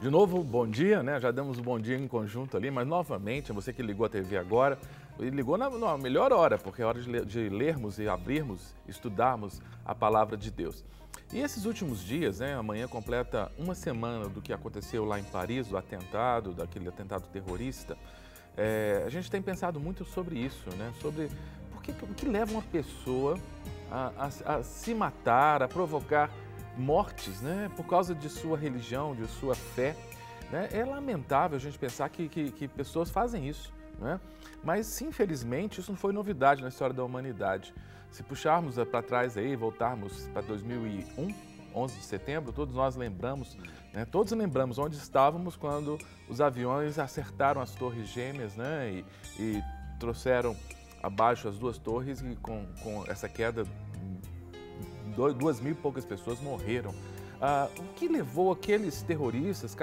De novo, bom dia, né? Já damos um bom dia em conjunto ali, mas novamente, você que ligou a TV agora, ligou na melhor hora, porque é hora de lermos e abrirmos, estudarmos a palavra de Deus. E esses últimos dias, né? Amanhã completa uma semana do que aconteceu lá em Paris, do atentado, daquele atentado terrorista. A gente tem pensado muito sobre isso, né? Sobre o que leva uma pessoa a se matar, a provocar mortes, né, por causa de sua religião, de sua fé, né? É lamentável a gente pensar que pessoas fazem isso, né? Mas, infelizmente, isso não foi novidade na história da humanidade. Se puxarmos para trás aí, voltarmos para 2001, 11 de setembro, todos nós lembramos, né? Todos lembramos onde estávamos quando os aviões acertaram as torres gêmeas, né? E trouxeram abaixo as duas torres e com essa queda 2.000 e poucas pessoas morreram. O que levou aqueles terroristas,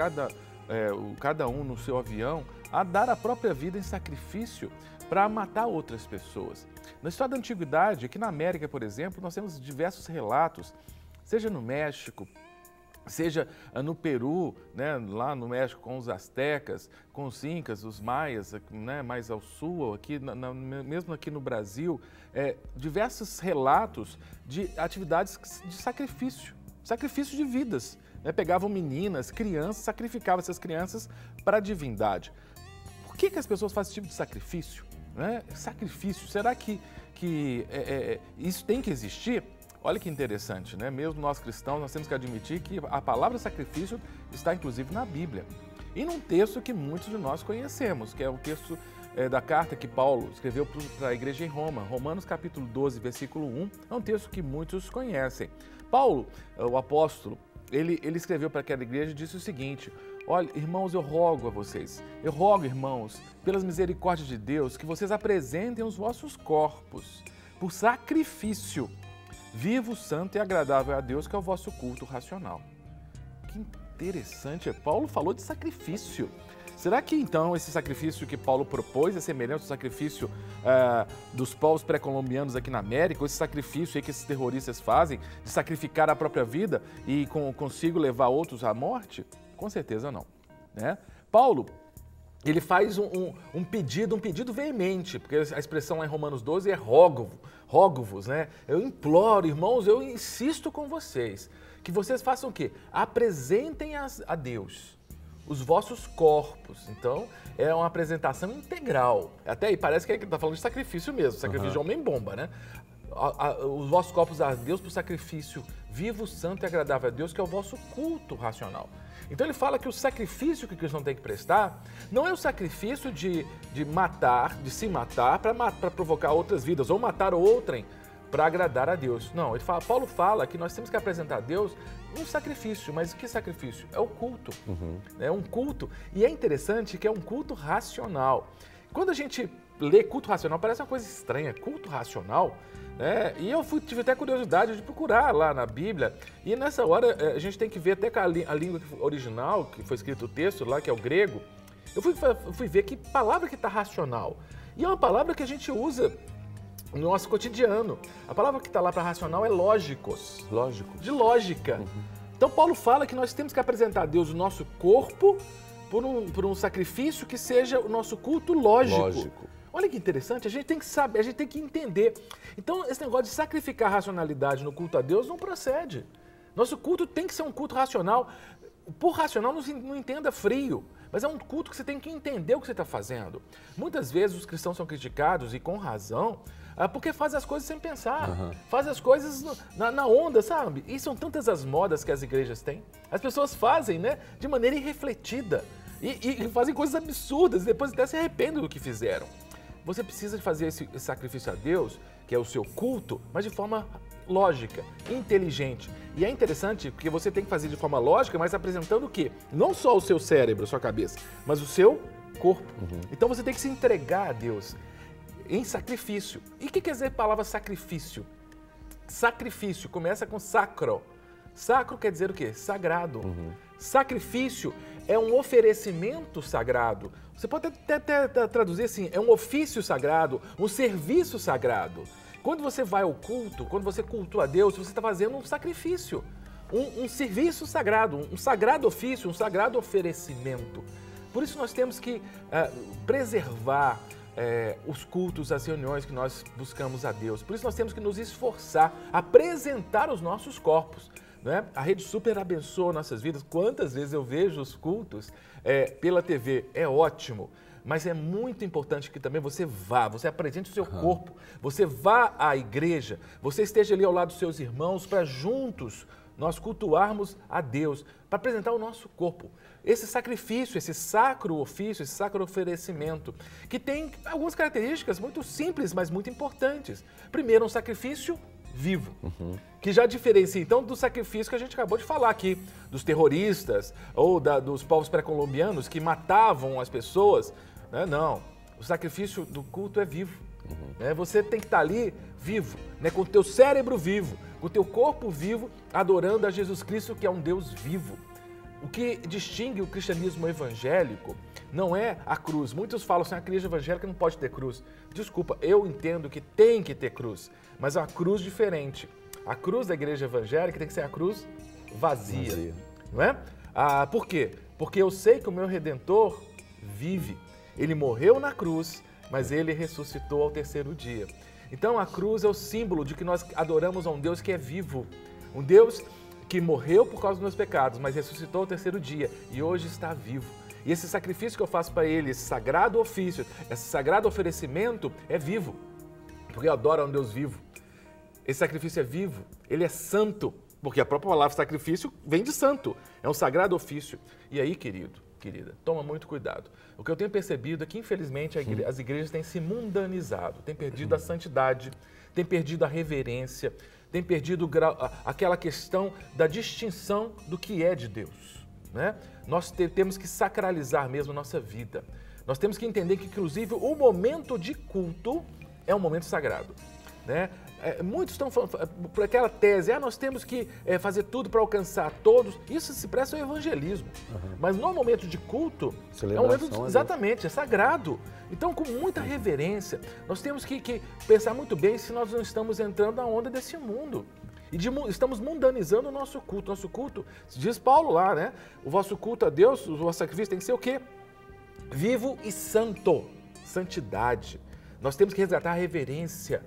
cada um no seu avião, a dar a própria vida em sacrifício para matar outras pessoas? Na história da Antiguidade, aqui na América, por exemplo, nós temos diversos relatos, seja no México, seja no Peru, né, lá no México com os astecas, com os incas, os maias, né, mais ao sul, aqui, mesmo aqui no Brasil, diversos relatos de atividades de sacrifício de vidas. Né, pegavam meninas, crianças, sacrificavam essas crianças para a divindade. Por que as pessoas fazem esse tipo de sacrifício? Né? Sacrifício, será que isso tem que existir? Olha que interessante, né? Mesmo nós cristãos, nós temos que admitir que a palavra sacrifício está inclusive na Bíblia. E num texto que muitos de nós conhecemos, que é o texto da carta que Paulo escreveu para a igreja em Roma. Romanos capítulo 12, versículo 1, é um texto que muitos conhecem. Paulo, o apóstolo, ele escreveu para aquela igreja e disse o seguinte: olha, irmãos, eu rogo a vocês, irmãos, pelas misericórdias de Deus, que vocês apresentem os vossos corpos por sacrifício vivo, santo e agradável a Deus, que é o vosso culto racional. Que interessante, Paulo falou de sacrifício. Será que então esse sacrifício que Paulo propôs é semelhante ao sacrifício dos povos pré-colombianos aqui na América, ou esse sacrifício aí que esses terroristas fazem, de sacrificar a própria vida e consigo levar outros à morte? Com certeza não, né? Paulo, ele faz um pedido veemente, porque a expressão lá em Romanos 12 é rogo-vos, né? Eu imploro, irmãos, eu insisto com vocês, que vocês façam o quê? Apresentem a Deus os vossos corpos. Então, é uma apresentação integral. Até aí parece que ele está falando de sacrifício mesmo, sacrifício de homem-bomba, né? Os vossos corpos a Deus por sacrifício vivo, santo e agradável a Deus, que é o vosso culto racional. Então ele fala que o sacrifício que o cristão tem que prestar não é o sacrifício de se matar para provocar outras vidas, ou matar outrem para agradar a Deus. Não, Paulo fala que nós temos que apresentar a Deus um sacrifício, mas que sacrifício? É o culto. É um culto, e é interessante que é um culto racional. Quando a gente lê culto racional, parece uma coisa estranha, culto racional, né? E eu tive até curiosidade de procurar lá na Bíblia, e nessa hora a gente tem que ver até com a língua original, que foi escrito o texto lá, que é o grego. Eu fui ver que palavra que está racional, e é uma palavra que a gente usa no nosso cotidiano. A palavra que está lá para racional é lógicos. Lógico. De lógica. Então Paulo fala que nós temos que apresentar a Deus o nosso corpo por um sacrifício que seja o nosso culto lógico. Olha que interessante, a gente tem que saber, a gente tem que entender. Então esse negócio de sacrificar a racionalidade no culto a Deus não procede. Nosso culto tem que ser um culto racional. Por racional não entenda frio, mas é um culto que você tem que entender o que você está fazendo. Muitas vezes os cristãos são criticados, e com razão, porque fazem as coisas sem pensar, fazem as coisas na onda, sabe? E são tantas as modas que as igrejas têm. As pessoas fazem, né, de maneira irrefletida e fazem coisas absurdas e depois até se arrependem do que fizeram. Você precisa de fazer esse sacrifício a Deus, que é o seu culto, mas de forma lógica, inteligente. E é interessante porque você tem que fazer de forma lógica, mas apresentando o quê? Não só o seu cérebro, a sua cabeça, mas o seu corpo. Então você tem que se entregar a Deus em sacrifício. E o que quer dizer a palavra sacrifício? Sacrifício começa com sacro. Sacro quer dizer o quê? Sagrado. Sacrifício é um oferecimento sagrado. Você pode até traduzir assim, é um ofício sagrado, um serviço sagrado. Quando você vai ao culto, quando você cultua a Deus, você está fazendo um sacrifício. um serviço sagrado, um sagrado ofício, um sagrado oferecimento. Por isso nós temos que preservar os cultos, as reuniões que nós buscamos a Deus. Por isso nós temos que nos esforçar, apresentar os nossos corpos. Né? A Rede Super abençoa nossas vidas. Quantas vezes eu vejo os cultos pela TV? É ótimo. Mas é muito importante que também você vá, você apresente o seu corpo, você vá à igreja, você esteja ali ao lado dos seus irmãos para juntos nós cultuarmos a Deus, para apresentar o nosso corpo. Esse sacrifício, esse sacro ofício, esse sacro oferecimento, que tem algumas características muito simples, mas muito importantes. Primeiro, um sacrifício vivo, que já diferencia então do sacrifício que a gente acabou de falar aqui, dos terroristas ou dos povos pré-colombianos que matavam as pessoas. Não, o sacrifício do culto é vivo. Você tem que estar ali vivo, com o teu cérebro vivo, com o teu corpo vivo, adorando a Jesus Cristo, que é um Deus vivo. O que distingue o cristianismo evangélico não é a cruz. Muitos falam assim, a igreja evangélica não pode ter cruz. Desculpa, eu entendo que tem que ter cruz, mas é uma cruz diferente. A cruz da igreja evangélica tem que ser a cruz vazia. Não é? Por quê? Porque eu sei que o meu Redentor vive. Ele morreu na cruz, mas ele ressuscitou ao terceiro dia. Então a cruz é o símbolo de que nós adoramos a um Deus que é vivo. Um Deus que morreu por causa dos meus pecados, mas ressuscitou ao terceiro dia e hoje está vivo. E esse sacrifício que eu faço para ele, esse sagrado ofício, esse sagrado oferecimento é vivo, porque eu adoro a um Deus vivo. Esse sacrifício é vivo, ele é santo, porque a própria palavra sacrifício vem de santo, é um sagrado ofício. E aí, querido, querida, toma muito cuidado. O que eu tenho percebido é que, infelizmente, as igrejas têm se mundanizado, têm perdido a santidade, têm perdido a reverência, têm perdido aquela questão da distinção do que é de Deus. Né? Nós temos que sacralizar mesmo a nossa vida. Nós temos que entender que, inclusive, o momento de culto é um momento sagrado. Né? Muitos estão falando por aquela tese, nós temos que fazer tudo para alcançar todos. Isso se presta ao evangelismo. Mas no momento de culto, é um momento, exatamente, é sagrado. Então, com muita reverência, nós temos que pensar muito bem se nós não estamos entrando na onda desse mundo. E estamos mundanizando o nosso culto. Nosso culto, diz Paulo lá, né? O vosso culto a Deus, o vosso sacrifício tem que ser o quê? Vivo e santo. Santidade. Nós temos que resgatar a reverência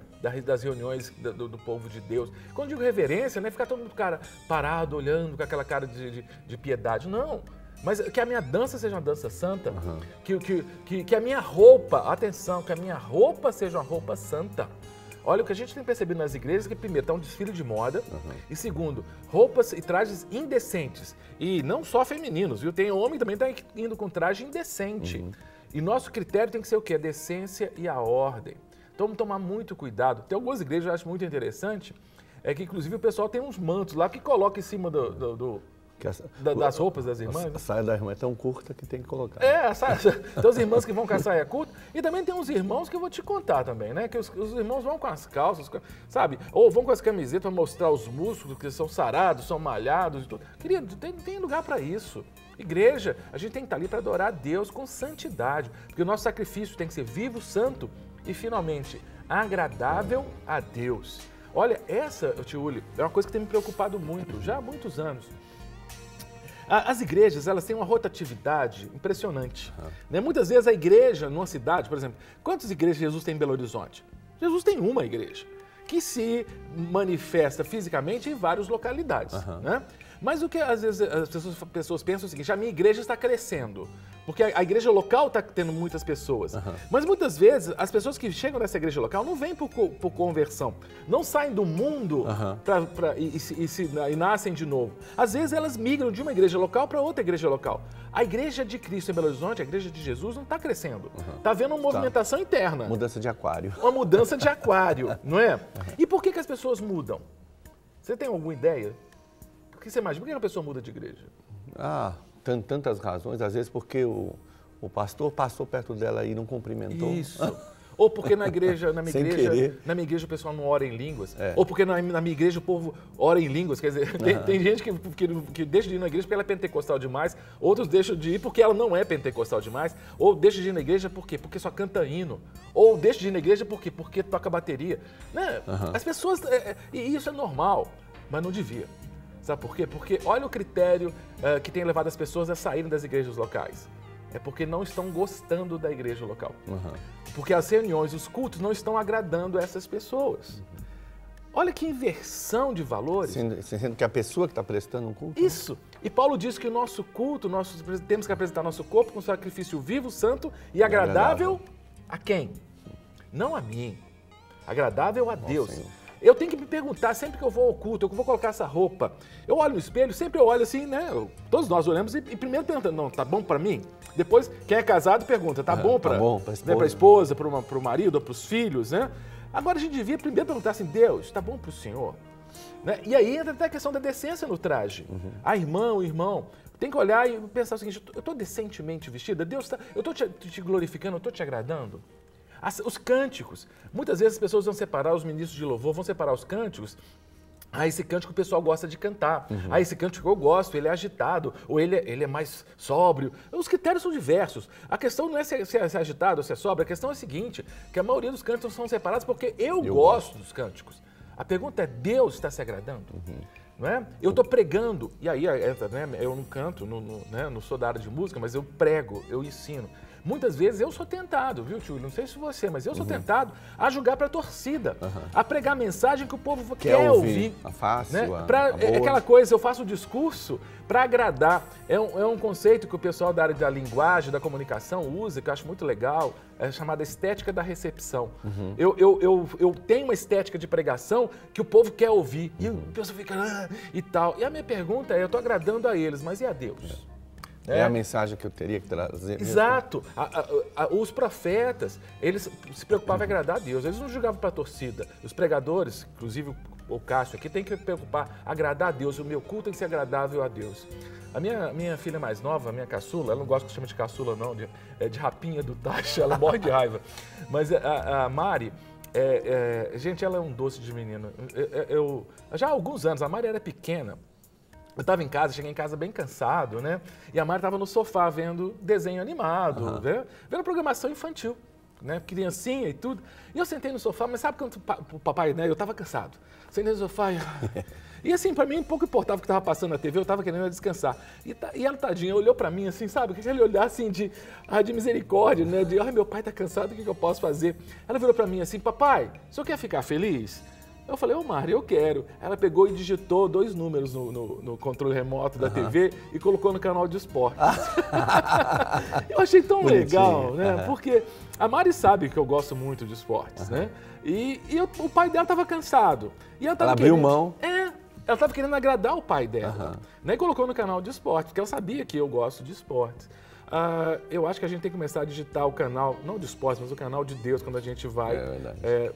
das reuniões do povo de Deus. Quando eu digo reverência, não é ficar todo mundo parado, olhando com aquela cara de piedade. Não. Mas que a minha dança seja uma dança santa. Que a minha roupa, atenção, que a minha roupa seja uma roupa santa. Olha, o que a gente tem percebido nas igrejas é que, primeiro, está um desfile de moda. E segundo, roupas e trajes indecentes. E não só femininos, viu? Tem homem que também está indo com traje indecente. E nosso critério tem que ser o quê? A decência e a ordem. Então, vamos tomar muito cuidado. Tem algumas igrejas que eu acho muito interessante, que inclusive o pessoal tem uns mantos lá que coloca em cima das roupas das irmãs. A saia da irmã é tão curta que tem que colocar. A saia. Tem os irmãos que vão com a saia curta e também tem uns irmãos que eu vou te contar também, né? Que os irmãos vão com as calças, sabe? Ou vão com as camisetas para mostrar os músculos, que são sarados, são malhados e tudo. Querido, tem lugar para isso. Igreja, a gente tem que estar ali para adorar a Deus com santidade, porque o nosso sacrifício tem que ser vivo, santo e, finalmente, agradável a Deus. Olha, essa, tio Uli, é uma coisa que tem me preocupado muito, já há muitos anos. As igrejas, elas têm uma rotatividade impressionante. Né? Muitas vezes a igreja, numa cidade, por exemplo, quantas igrejas Jesus tem em Belo Horizonte? Jesus tem uma igreja, que se manifesta fisicamente em várias localidades. Né? Mas o que às vezes as pessoas pensam é o seguinte, a minha igreja está crescendo, porque a igreja local está tendo muitas pessoas. Mas muitas vezes as pessoas que chegam nessa igreja local não vêm por conversão, não saem do mundo e nascem de novo. Às vezes elas migram de uma igreja local para outra igreja local. A igreja de Cristo em Belo Horizonte, a igreja de Jesus, não está crescendo. Está havendo uma movimentação interna. Mudança de aquário. Uma mudança de aquário, não é? E por que as pessoas mudam? Você tem alguma ideia? O que você imagina? Por que a pessoa muda de igreja? Tantas razões. Às vezes porque o pastor passou perto dela e não cumprimentou. Isso. Ou porque na minha igreja o pessoal não ora em línguas. Ou porque na minha igreja o povo ora em línguas. Quer dizer, tem gente que deixa de ir na igreja porque ela é pentecostal demais. Outros deixam de ir porque ela não é pentecostal demais. Ou deixa de ir na igreja por quê? Porque só canta hino. Ou deixa de ir na igreja por quê? Porque toca bateria. Né? As pessoas... E isso é normal, mas não devia. Sabe por quê? Porque olha o critério que tem levado as pessoas a saírem das igrejas locais. É porque não estão gostando da igreja local. Porque as reuniões, os cultos não estão agradando essas pessoas. Olha que inversão de valores. Sendo que a pessoa que está prestando um culto... Isso. E Paulo diz que o nosso culto, temos que apresentar nosso corpo com sacrifício vivo, santo e agradável a quem? Não a mim. Agradável a Deus. Senhor. Eu tenho que me perguntar, sempre que eu vou ao culto, eu vou colocar essa roupa, eu olho no espelho, sempre eu olho assim, né? Todos nós olhamos e primeiro perguntando, não, tá bom pra mim? Depois, quem é casado pergunta, tá bom pra esposa, pro marido ou pros filhos, né? Agora a gente devia primeiro perguntar assim, Deus, tá bom pro Senhor? Né? E aí entra até a questão da decência no traje. A irmão, tem que olhar e pensar o seguinte, eu tô decentemente vestida? Deus, eu tô te glorificando, eu tô te agradando? Os cânticos. Muitas vezes as pessoas vão separar, os ministros de louvor vão separar os cânticos. Esse cântico o pessoal gosta de cantar. Esse cântico eu gosto, ele é agitado, ou ele é mais sóbrio. Os critérios são diversos. A questão não é se é agitado ou se é sóbrio, a questão é a seguinte, que a maioria dos cânticos são separados porque eu gosto dos cânticos. A pergunta é, Deus está se agradando? Não é? Eu estou pregando, e aí né, eu não canto, não sou da área de música, mas eu prego, eu ensino. Muitas vezes eu sou tentado, viu, tio? Não sei se você, mas eu sou tentado a julgar para a torcida, a pregar a mensagem que o povo quer ouvir. A fácil, né? É aquela coisa, eu faço o discurso para agradar. É um conceito que o pessoal da área da linguagem, da comunicação usa, que eu acho muito legal, é chamada estética da recepção. Eu tenho uma estética de pregação que o povo quer ouvir, e o pessoal fica e tal. E a minha pergunta é, eu estou agradando a eles, mas e a Deus? É a mensagem que eu teria que trazer. Exato. Os profetas, eles se preocupavam em agradar a Deus. Eles não julgavam para a torcida. Os pregadores, inclusive o Cássio aqui, tem que preocupar, agradar a Deus. O meu culto tem que ser agradável a Deus. A minha filha mais nova, a minha caçula, ela não gosta que chama de caçula não, de rapinha do tacho, ela morre de raiva. Mas a Mari, gente, ela é um doce de menina. Já há alguns anos, a Mari era pequena. Eu estava em casa, cheguei em casa bem cansado, né? E a Mari estava no sofá vendo desenho animado, né? Vendo programação infantil, né? Criancinha e tudo. E eu sentei no sofá, mas sabe quando o papai, né? Eu estava cansado. Sentei no sofá e assim, para mim, pouco importava o que estava passando na TV, eu estava querendo descansar. E ela, tadinha, olhou para mim assim, sabe? Aquele olhar assim de misericórdia, né? De, meu pai está cansado, o que eu posso fazer? Ela virou para mim assim, papai, o senhor quer ficar feliz? Eu falei, Mari, eu quero. Ela pegou e digitou 2 números no controle remoto da TV e colocou no canal de esportes. Eu achei tão legal, né? Porque a Mari sabe que eu gosto muito de esportes, né? E o pai dela estava cansado. E ela abriu mão. Ela estava querendo agradar o pai dela. Né? E colocou no canal de esportes, porque ela sabia que eu gosto de esportes. Eu acho que a gente tem que começar a digitar o canal, não de esportes, mas o canal de Deus, quando a gente vai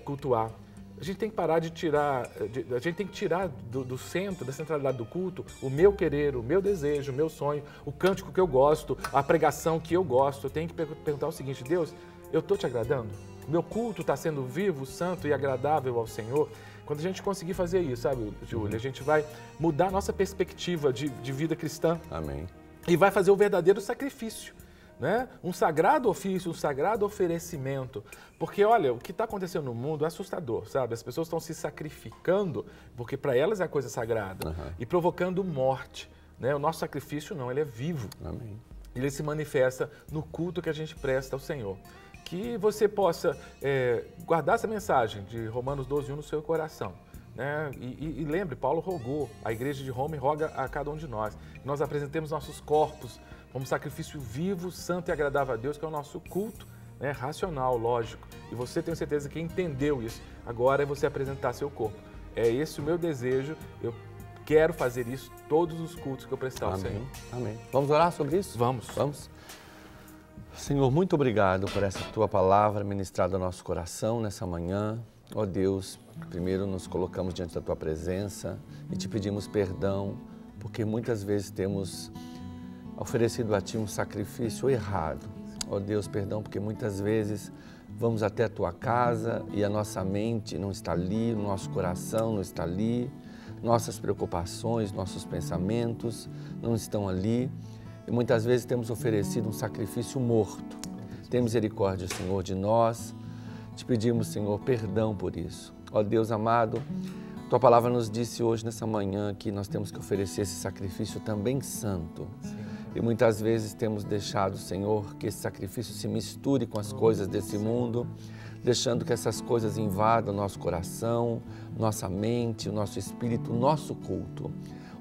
cultuar. A gente tem que parar de tirar, a gente tem que tirar do centro, da centralidade do culto, o meu querer, o meu desejo, o meu sonho, o cântico que eu gosto, a pregação que eu gosto. Eu tenho que perguntar o seguinte, Deus, eu estou te agradando? O meu culto está sendo vivo, santo e agradável ao Senhor? Quando a gente conseguir fazer isso, sabe, Júlia, a gente vai mudar a nossa perspectiva de vida cristã. Amém. E vai fazer o verdadeiro sacrifício. Né? Um sagrado ofício, um sagrado oferecimento. Porque, olha, o que está acontecendo no mundo é assustador, sabe? As pessoas estão se sacrificando, porque para elas é a coisa sagrada, e provocando morte. Né? O nosso sacrifício não, ele é vivo. Amém. Ele se manifesta no culto que a gente presta ao Senhor. Que você possa guardar essa mensagem de Romanos 12:1 no seu coração. Né? E lembre, Paulo rogou, a igreja de Roma roga a cada um de nós. Que nós apresentemos nossos corpos como sacrifício vivo, santo e agradável a Deus, que é o nosso culto, né? Racional, lógico. E você, tenho certeza que entendeu isso. Agora é você apresentar seu corpo. É esse o meu desejo. Eu quero fazer isso todos os cultos que eu prestar ao Senhor. Amém. Vamos orar sobre isso? Vamos. Senhor, muito obrigado por essa tua palavra ministrada ao nosso coração nessa manhã. Ó Deus, primeiro nos colocamos diante da tua presença e te pedimos perdão, porque muitas vezes temos oferecido a Ti um sacrifício errado. Ó Deus, perdão, porque muitas vezes vamos até a Tua casa e a nossa mente não está ali, o nosso coração não está ali, nossas preocupações, nossos pensamentos não estão ali e muitas vezes temos oferecido um sacrifício morto. Tem misericórdia, Senhor, de nós. Te pedimos, Senhor, perdão por isso. Ó Deus amado, Tua palavra nos disse hoje, nessa manhã, que nós temos que oferecer esse sacrifício também santo. Sim. E muitas vezes temos deixado, Senhor, que esse sacrifício se misture com as coisas desse mundo, deixando que essas coisas invadam nosso coração, nossa mente, o nosso espírito, o nosso culto.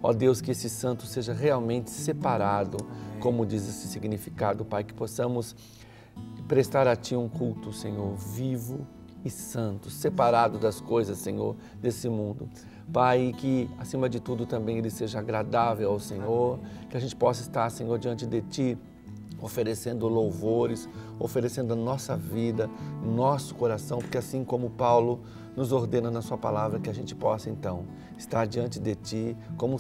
Ó Deus, que esse santo seja realmente separado, como diz esse significado, Pai, que possamos prestar a Ti um culto, Senhor, vivo e santo, separado das coisas, Senhor, desse mundo. Pai, que acima de tudo também ele seja agradável ao Senhor, que a gente possa estar, Senhor, diante de Ti, oferecendo louvores, oferecendo a nossa vida, nosso coração, porque assim como Paulo nos ordena na sua palavra, que a gente possa então estar diante de Ti como um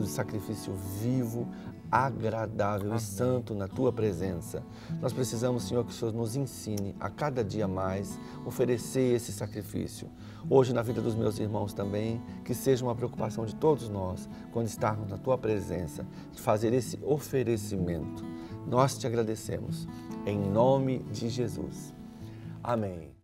sacrifício vivo, agradável e santo na Tua presença. Nós precisamos, Senhor, que o Senhor nos ensine a cada dia mais oferecer esse sacrifício. Hoje na vida dos meus irmãos também, que seja uma preocupação de todos nós, quando estarmos na Tua presença, de fazer esse oferecimento. Nós Te agradecemos, em nome de Jesus. Amém.